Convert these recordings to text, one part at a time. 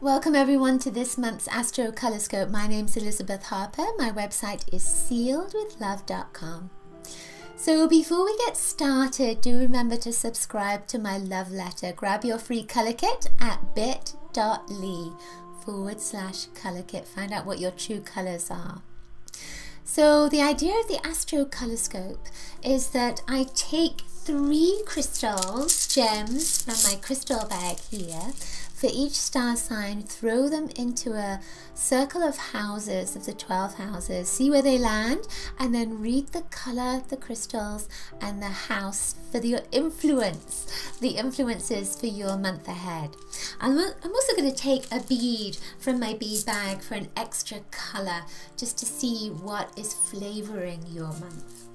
Welcome everyone to this month's Astrocolorscope. My name's Elizabeth Harper. My website is sealedwithlove.com. So before we get started, do remember to subscribe to my love letter. Grab your free color kit at bit.ly/color kit. Find out what your true colors are. So the idea of the Astrocolorscope is that I take 3 crystals, gems from my crystal bag here, for each star sign, throw them into a circle of houses, of the 12 houses, see where they land, and then read the color, the crystals, and the house for the influences for your month ahead. I'm also going to take a bead from my bead bag for an extra color, just to see what is flavoring your month.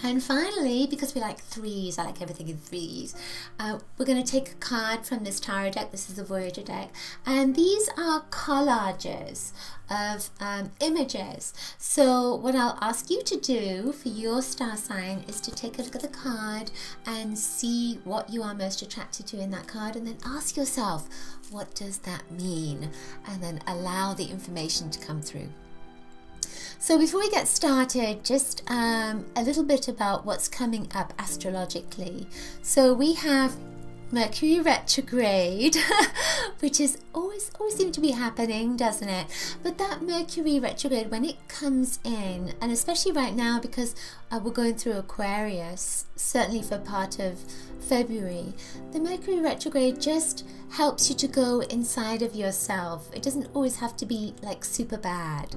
And finally, because we like threes, I like everything in threes, we're going to take a card from this tarot deck. This is the Voyager deck. And these are collages of images. So what I'll ask you to do for your star sign is to take a look at the card and see what you are most attracted to in that card, and then ask yourself, what does that mean? And then allow the information to come through. So before we get started, just a little bit about what's coming up astrologically. So we have Mercury retrograde, which is always seems to be happening, doesn't it? But that Mercury retrograde, when it comes in, and especially right now because we're going through Aquarius, certainly for part of February, the Mercury retrograde just helps you to go inside of yourself. It doesn't always have to be like super bad.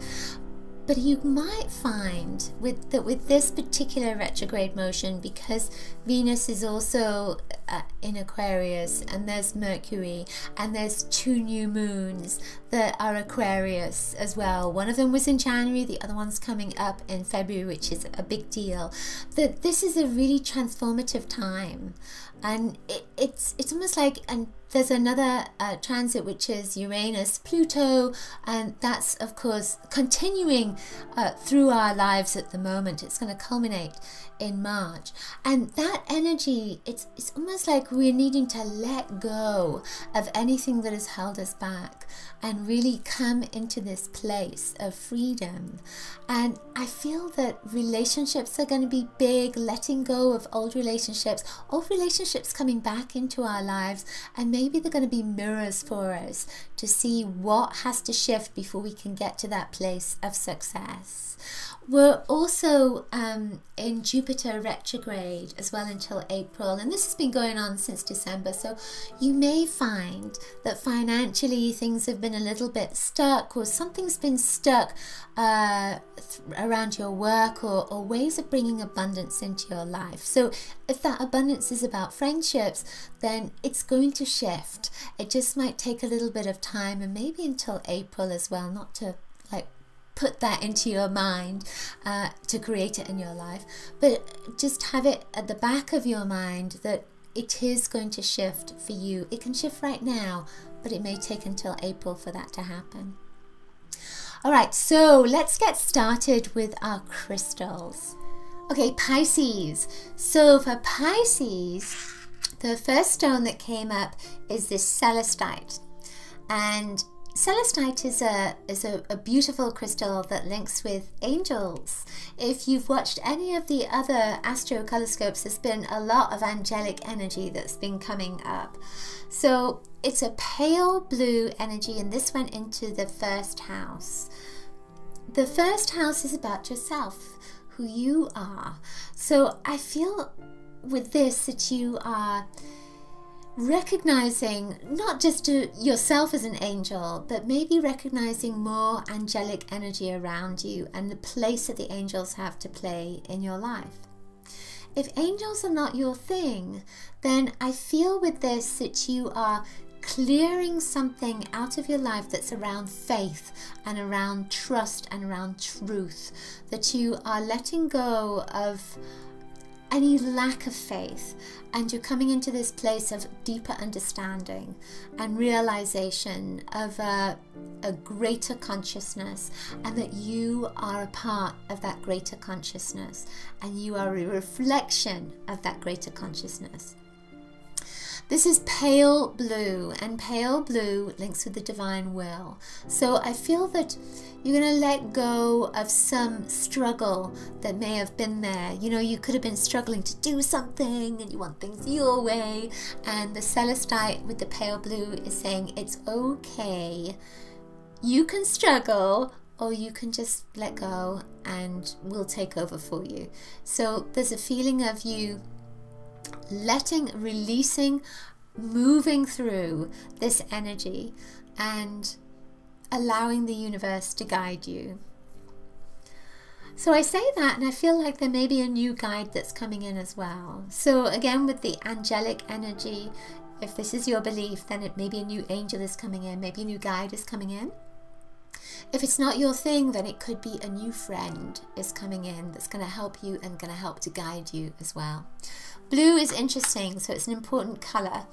But you might find with this particular retrograde motion, because Venus is also in Aquarius, and there's Mercury, and there's 2 new moons that are Aquarius as well. One of them was in January, the other one's coming up in February, which is a big deal. That this is a really transformative time, and it's almost like, and there's another transit, which is Uranus, Pluto, and that's of course continuing through our lives at the moment. It's going to culminate in March, and that energy, it's almost like we're needing to let go of anything that has held us back and really come into this place of freedom. And I feel that relationships are going to be big, letting go of old relationships coming back into our lives, and maybe they're going to be mirrors for us to see what has to shift before we can get to that place of success. We're also in Jupiter retrograde as well until April, and this has been going on since December, so you may find that financially things have been a little bit stuck, or something's been stuck around your work, or ways of bringing abundance into your life. So if that abundance is about friendships, then it's going to shift. It just might take a little bit of time, and maybe until April as well, not to like put that into your mind to create it in your life, but just have it at the back of your mind that it is going to shift for you. It can shift right now, but it may take until April for that to happen. All right, so let's get started with our crystals. Okay, Pisces. So for Pisces, the first stone that came up is this celestite, and celestite is a beautiful crystal that links with angels. If you've watched any of the other Astrocolorscopes, there's been a lot of angelic energy that's been coming up. So it's a pale blue energy, and this went into the first house. The first house is about yourself, who you are. So I feel with this that you are recognizing not just yourself as an angel, but maybe recognizing more angelic energy around you and the place that the angels have to play in your life. If angels are not your thing, then I feel with this that you are clearing something out of your life that's around faith and around trust and around truth, that you are letting go of any lack of faith, and you're coming into this place of deeper understanding and realization of a greater consciousness, and that you are a part of that greater consciousness, and you are a reflection of that greater consciousness. This is pale blue, and pale blue links with the divine will. So I feel that you're going to let go of some struggle that may have been there. You know, you could have been struggling to do something and you want things your way. And the Celestite with the pale blue is saying it's okay. You can struggle, or you can just let go and we'll take over for you. So there's a feeling of you releasing, moving through this energy and allowing the universe to guide you. So I say that and I feel like there may be a new guide that's coming in as well. So again, with the angelic energy, if this is your belief, then it may be a new angel is coming in, maybe a new guide is coming in. If it's not your thing, then it could be a new friend is coming in that's going to help you and going to help to guide you as well. Blue is interesting, so it's an important colour.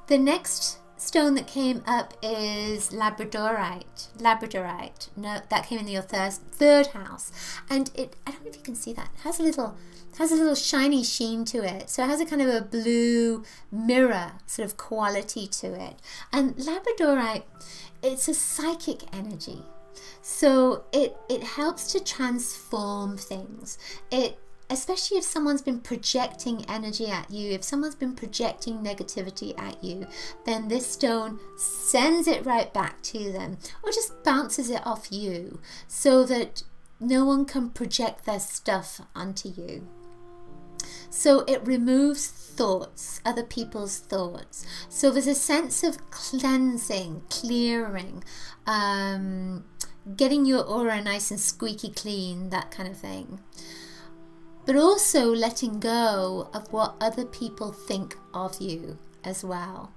The next stone that came up is Labradorite. Labradorite. No, that came in your third house, and I don't know if you can see that. It has a little shiny sheen to it. So it has a kind of a blue mirror sort of quality to it. And Labradorite, it's a psychic energy. So it helps to transform things. Especially if someone's been projecting energy at you, if someone's been projecting negativity at you, then this stone sends it right back to them, or just bounces it off you so that no one can project their stuff onto you. So it removes thoughts, other people's thoughts. So there's a sense of cleansing, clearing, getting your aura nice and squeaky clean, that kind of thing. But also letting go of what other people think of you as well.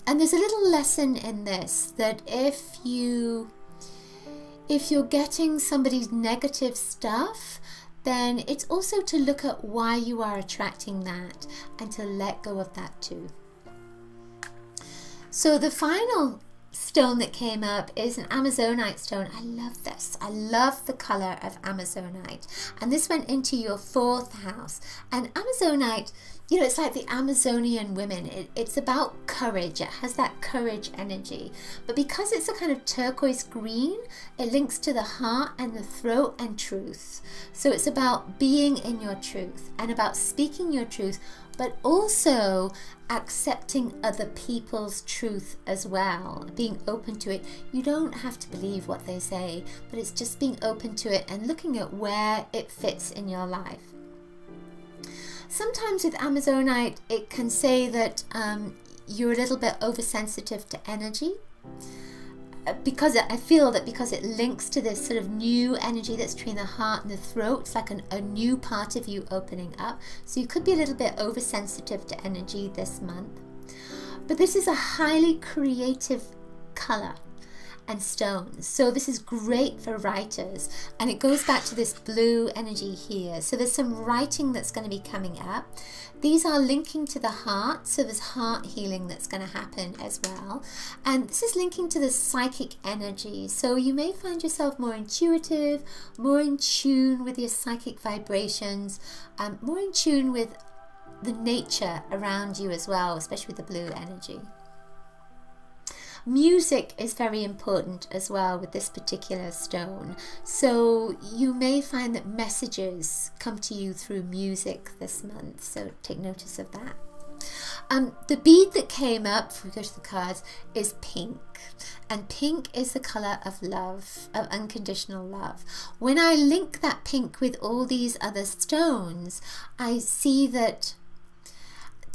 And there's a little lesson in this, that if you're getting somebody's negative stuff, then it's also to look at why you are attracting that and to let go of that too. So the final stone that came up is an Amazonite stone. I love this. I love the color of Amazonite. And this went into your 4th house. And Amazonite, you know, it's like the Amazonian women. It's about courage. It has that courage energy. But because it's a kind of turquoise green, it links to the heart and the throat and truth. So it's about being in your truth and about speaking your truth, but also accepting other people's truth as well, being open to it. You don't have to believe what they say, but it's just being open to it and looking at where it fits in your life. Sometimes with Amazonite, it can say that you're a little bit oversensitive to energy. Because I feel that because it links to this sort of new energy that's between the heart and the throat, it's like a new part of you opening up. So you could be a little bit oversensitive to energy this month. But this is a highly creative color and stones. So this is great for writers, and it goes back to this blue energy here. So there's some writing that's going to be coming up. These are linking to the heart, so there's heart healing that's going to happen as well. And this is linking to the psychic energy. So you may find yourself more intuitive, more in tune with your psychic vibrations, more in tune with the nature around you as well, especially with the blue energy. Music is very important as well with this particular stone. So you may find that messages come to you through music this month. So take notice of that. The bead that came up, before we go to the cards, is pink. And pink is the colour of love, of unconditional love. When I link that pink with all these other stones, I see that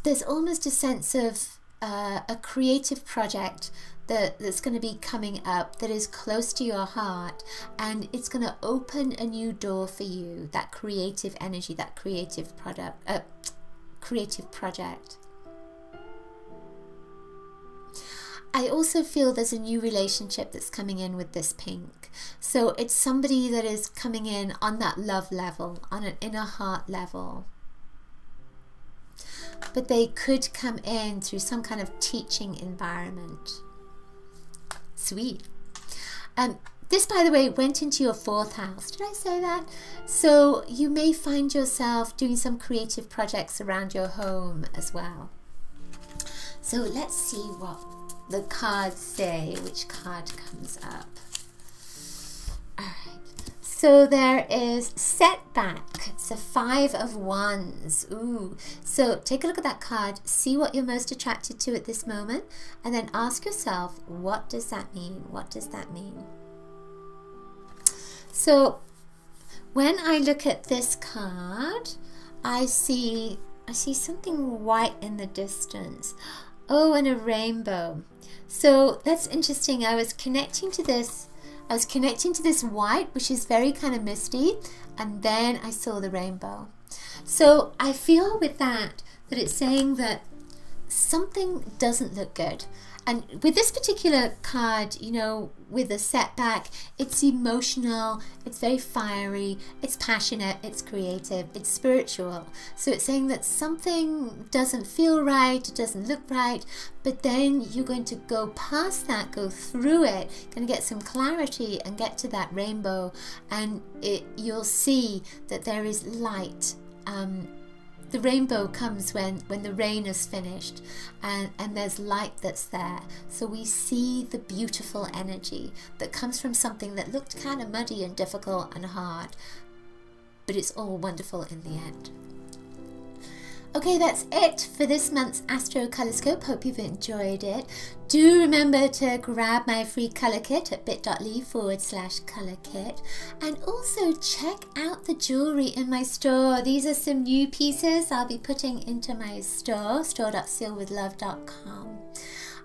there's almost a sense of a creative project that's going to be coming up that is close to your heart, and it's going to open a new door for you, that creative energy, that creative project. I also feel there's a new relationship that's coming in with this pink. So it's somebody that is coming in on that love level, on an inner heart level. But they could come in through some kind of teaching environment. Sweet. This, by the way, went into your 4th house. Did I say that? So you may find yourself doing some creative projects around your home as well. So let's see what the cards say, which card comes up. All right. So there is setback. It's a 5 of Wands. Ooh. So take a look at that card. See what you're most attracted to at this moment. And then ask yourself, what does that mean? What does that mean? So when I look at this card, I see something white in the distance. Oh, and a rainbow. So that's interesting. I was connecting to this white, which is very kind of misty, and then I saw the rainbow. So I feel with that it's saying that something doesn't look good. And with this particular card, you know, with a setback, it's emotional, it's very fiery, it's passionate, it's creative, it's spiritual. So it's saying that something doesn't feel right, it doesn't look right, but then you're going to go past that, go through it, going to get some clarity and get to that rainbow, and you'll see that there is light. The rainbow comes when the rain is finished, and there's light that's there. So we see the beautiful energy that comes from something that looked kind of muddy and difficult and hard, but it's all wonderful in the end. Okay, that's it for this month's Astrocolorscope. Hope you've enjoyed it. Do remember to grab my free colour kit at bit.ly/colour kit. And also check out the jewellery in my store. These are some new pieces I'll be putting into my store, store.sealwithlove.com.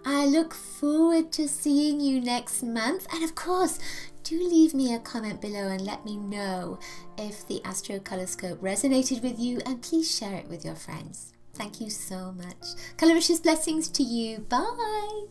I look forward to seeing you next month. And of course, do leave me a comment below and let me know if the Astrocolorscope resonated with you, and please share it with your friends. Thank you so much. Coloricious blessings to you. Bye.